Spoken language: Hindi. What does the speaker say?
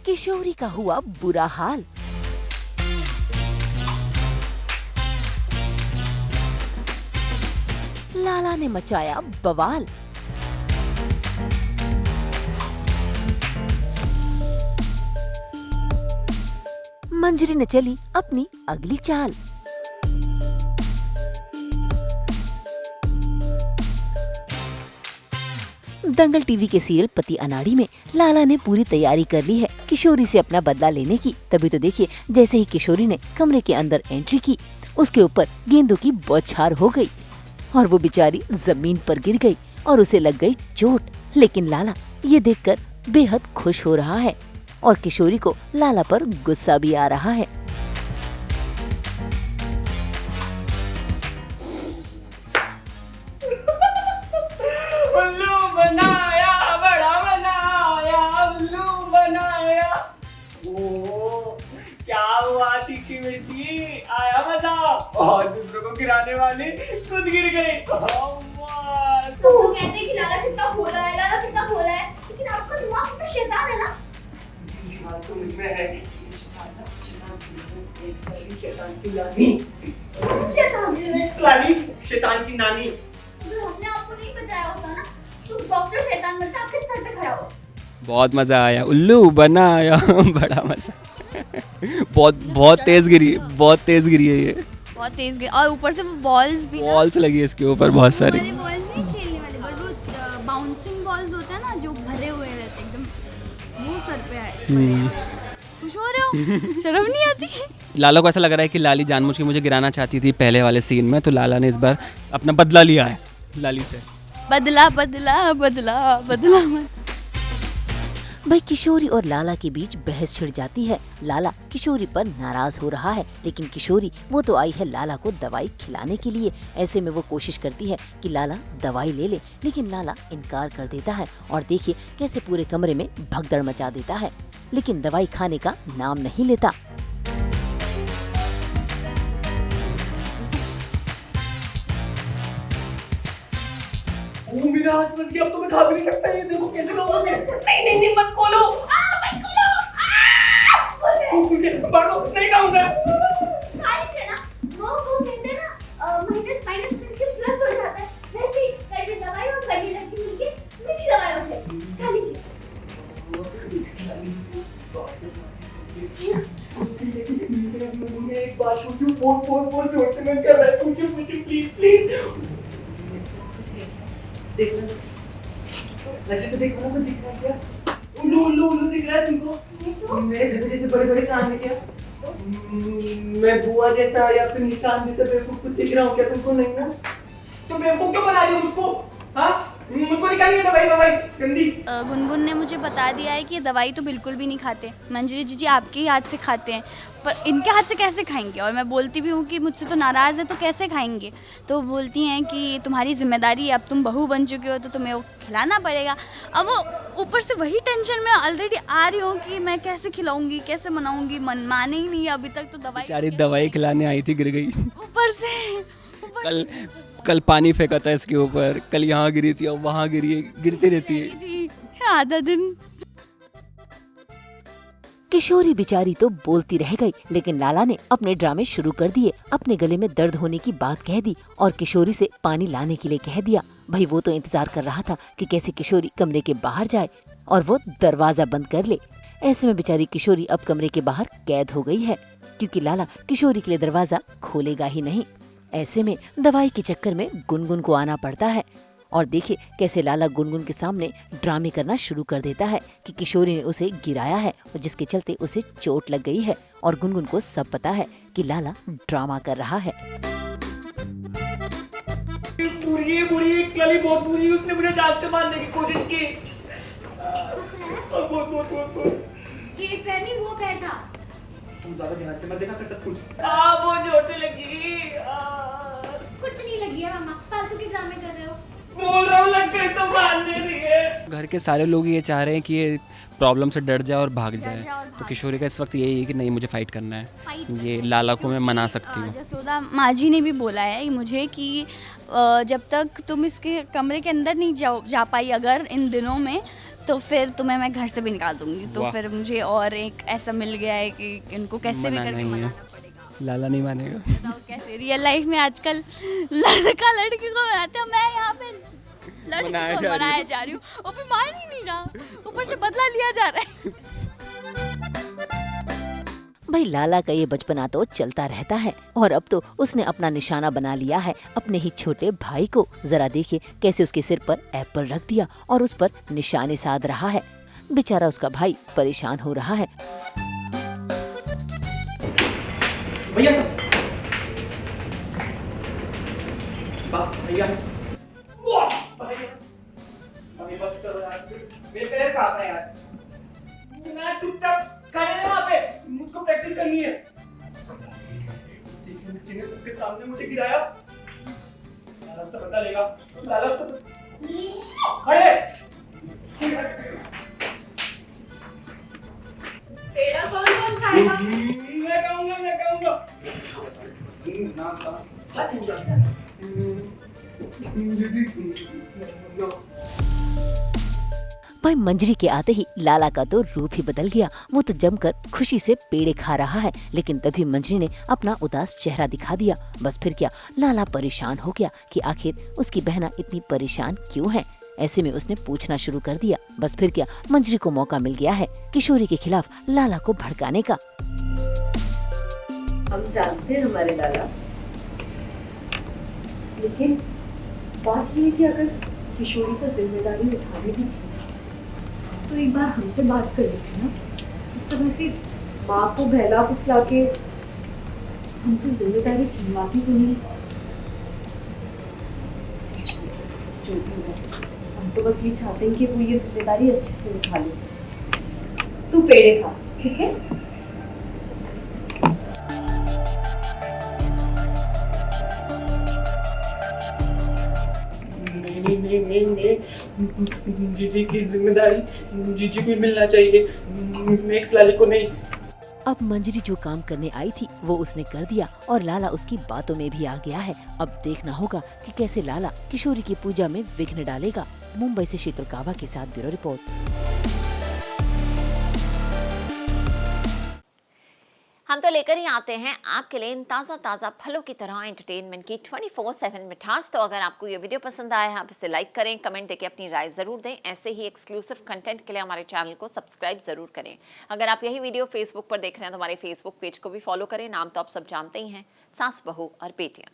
किशोरी का हुआ बुरा हाल। लाला ने मचाया बवाल। मंजरी ने चली अपनी अगली चाल। दंगल टीवी के सीरियल पति अनाड़ी में लाला ने पूरी तैयारी कर ली है किशोरी से अपना बदला लेने की। तभी तो देखिए, जैसे ही किशोरी ने कमरे के अंदर एंट्री की, उसके ऊपर गेंदों की बौछार हो गई और वो बेचारी जमीन पर गिर गई और उसे लग गई चोट। लेकिन लाला ये देखकर बेहद खुश हो रहा है और किशोरी को लाला पर गुस्सा भी आ रहा है। उल्लू बनाया, बड़ा बनाया, उल्लू बनाया। ओ, क्या हुआ तीखी मिर्ची, आया मजा। और दूसरों को गिराने वाले खुद गिर गए। तो वो कहते हैं कि लाला कितना भोला है, लाला कितना भोला है, लेकिन आपका दिमाग कितना शैतान है ना। ये बात तो मुझ में है। एक साली शैतान की नानी। शैतान? एक साली शैतान की नानी। अगर हमने आपको नहीं बचाया होता ना, तो डॉक्टर शैतान बनता आपके सर पे खड़ा हो। बहुत मजा आया, उल्लू बनाया बड़ा मजा। बहुत तेज गिरी, बहुत तेज गिरी है ये। बहुत तेज गिरी और ऊपर से वो बॉल्स भी बॉल्स लगी है इसके ऊपर बहुत सारी। वाले बॉल्स नहीं खेलने वाले, बट वो बाउंसिंग बॉल्स होते हैं ना, जो भरे हुए रहते हैं एकदम, वो सर पे आए। खुश हो रहे हो? शर्म नहीं आती? लाला को ऐसा लग रहा है कि लाली जानबूझ के मुझे गिराना चाहती थी पहले वाले सीन में, तो लाला ने इस बार अपना बदला लिया है लाली से। बदला बदला बदला बदला। भाई किशोरी और लाला के बीच बहस छिड़ जाती है। लाला किशोरी पर नाराज हो रहा है, लेकिन किशोरी वो तो आई है लाला को दवाई खिलाने के लिए। ऐसे में वो कोशिश करती है कि लाला दवाई ले ले, लेकिन लाला इनकार कर देता है और देखिए कैसे पूरे कमरे में भगदड़ मचा देता है, लेकिन दवाई खाने का नाम नहीं लेता। मेरा हाथ फंस गया, अब तो मैं खा भी नहीं सकता। ये देखो कैसे खाऊंगा मैं। नहीं नहीं मत खोलो। मत खोलो। भागो, नहीं खाऊंगा। खाली थे ना, वो कहते हैं ना, माइनस माइनस मिलके प्लस हो जाता है। वैसे ही करके दवाई और करने लगी मिलके मीठी दवाई हो जाए। खाली थे। एक बात पूछूं, फोन जोर से मैं कर रहा है। पूछो प्लीज। देखना वैसे तो देखो ना, मैं दिख रहा क्या? उल्लू दिख रहा है तुमको? मेरे घर जैसे बड़े कान है क्या? मैं बुआ जैसा या फिर निशान जैसा बेवकूफ कुछ दिख रहा हूँ क्या तुमको? नहीं ना? तो बेवकूफ क्यों बना रही हो मुझको? हाँ, मुझको निकालिए दवाई गंदी। गुनगुन ने मुझे बता दिया है कि ये दवाई तो बिल्कुल भी नहीं खाते। मंजरी जी आपके ही हाथ से खाते हैं, पर इनके हाथ से कैसे खाएंगे? और मैं बोलती भी हूँ कि मुझसे तो नाराज़ है, तो कैसे खाएंगे? तो बोलती हैं कि तुम्हारी जिम्मेदारी है, अब तुम बहू बन चुके हो तो तुम्हें वो खिलाना पड़ेगा। अब वो ऊपर से वही टेंशन में ऑलरेडी आ रही हूँ कि मैं कैसे खिलाऊंगी, कैसे मनाऊंगी। माने ही नहीं अभी तक, तो दवाई खिलाने आई थी, गिर गई। ऊपर से कल पानी फेंका था इसके ऊपर, कल यहाँ गिरी थी और वहाँ गिरती रहती है आधा दिन। किशोरी बेचारी तो बोलती रह गई, लेकिन लाला ने अपने ड्रामे शुरू कर दिए। अपने गले में दर्द होने की बात कह दी और किशोरी से पानी लाने के लिए कह दिया। भाई वो तो इंतजार कर रहा था कि कैसे किशोरी कमरे के बाहर जाए और वो दरवाजा बंद कर ले। ऐसे में बेचारी किशोरी अब कमरे के बाहर कैद हो गई है, क्योंकि लाला किशोरी के लिए दरवाजा खोलेगा ही नहीं। ऐसे में दवाई के चक्कर में गुनगुन को आना पड़ता है और देखिए कैसे लाला गुनगुन के सामने ड्रामे करना शुरू कर देता है कि किशोरी ने उसे गिराया है और जिसके चलते उसे चोट लग गई है, और गुनगुन को सब पता है कि लाला ड्रामा कर रहा है। बुरी एक लली बहुत बुरी, उसने मुझे जान से मारने की कोशिश की। बहुत। ये पैर नहीं, वो पैर था। तुम ज्यादा ध्यान से मत देखा कर सब कुछ। वो जोर से लगी। कुछ नहीं लगी है मामा, फालतू के ड्रामे कर रहे हो। बोल रहा हूँ लग गई तो मारने रही है। घर के सारे लोग ये चाह रहे हैं कि ये प्रॉब्लम से डर जाए और भाग जाए, तो किशोरी का इस वक्त यही है कि नहीं, मुझे फाइट करना है। ये लाला को मैं मना सकती हूँ। जसोदा माँ जी ने भी बोला है मुझे कि जब तक तुम इसके कमरे के अंदर नहीं जा पाई अगर इन दिनों में, तो फिर तुम्हें मैं घर से भी निकाल दूंगी। तो वाह। फिर मुझे और एक ऐसा मिल गया है कि इनको कैसे भी मना करके नहीं है। मनाना पड़ेगा। लाला नहीं मानेगा। बताओ कैसे रियल लाइफ में आजकल लड़का लड़की को मनाते हैं, मैं यहाँ पे लड़की मनाया को जा रही मनाया हूँ। जा रही हूँ और फिर मान ही नहीं रहा, ऊपर से बदला लिया जा रहा है। भाई लाला का ये बचपना तो चलता रहता है और अब तो उसने अपना निशाना बना लिया है अपने ही छोटे भाई को। जरा देखिए कैसे उसके सिर पर एप्पल रख दिया और उस पर निशाने साध रहा है। बेचारा उसका भाई परेशान हो रहा है। भैया सब भैया वाह भैया अभी बस करो यार, मेरे पैर कांप रहे हैं यार। मैं चुपचाप खड़े हैं वहाँ पे, मुझको प्रैक्टिस करनी है। देखिए मुझे ने सबके सामने मुझे गिराया, लाला से पता लेगा। लाला से खड़े तेरा कौन खाएगा? मैं कहूँगा नाम का अच्छा भाई मंजरी के आते ही लाला का तो रूप ही बदल गया। वो तो जमकर खुशी से पेड़े खा रहा है, लेकिन तभी मंजरी ने अपना उदास चेहरा दिखा दिया। बस फिर क्या, लाला परेशान हो गया कि आखिर उसकी बहना इतनी परेशान क्यों है। ऐसे में उसने पूछना शुरू कर दिया। बस फिर क्या, मंजरी को मौका मिल गया है किशोरी के खिलाफ लाला को भड़काने का। हम जानते हैं हमारे लाला, लेकिन बात ये है कि अगर किशोरी को जिम्मेदारी उठानी भी थी तो एक बार हमसे बात कर लेते ना। इस तरह से माँ को बहला फुसला के हमसे जिम्मेदारी छिनवाती तो नहीं। जो भी हो, हम तो बस ये चाहते हैं कि वो ये जिम्मेदारी अच्छे से उठा ले। तू पेड़े खा, ठीक है? नहीं, जीजी की जिम्मेदारी जीजी को ही मिलना चाहिए, नेक्स्ट लाली को नहीं। अब मंजरी जो काम करने आई थी वो उसने कर दिया और लाला उसकी बातों में भी आ गया है। अब देखना होगा कि कैसे लाला किशोरी की पूजा में विघ्न डालेगा। मुंबई से शीतल कावा के साथ ब्यूरो रिपोर्ट। हम तो लेकर ही आते हैं आपके लिए इन ताज़ा ताज़ा फलों की तरह एंटरटेनमेंट की 24/7 मिठास। तो अगर आपको ये वीडियो पसंद आया है आप इसे लाइक करें, कमेंट देके अपनी राय ज़रूर दें। ऐसे ही एक्सक्लूसिव कंटेंट के लिए हमारे चैनल को सब्सक्राइब ज़रूर करें। अगर आप यही वीडियो फेसबुक पर देख रहे हैं तो हमारे फेसबुक पेज को भी फॉलो करें। नाम तो आप सब जानते ही हैं, सास बहू और बेटियाँ।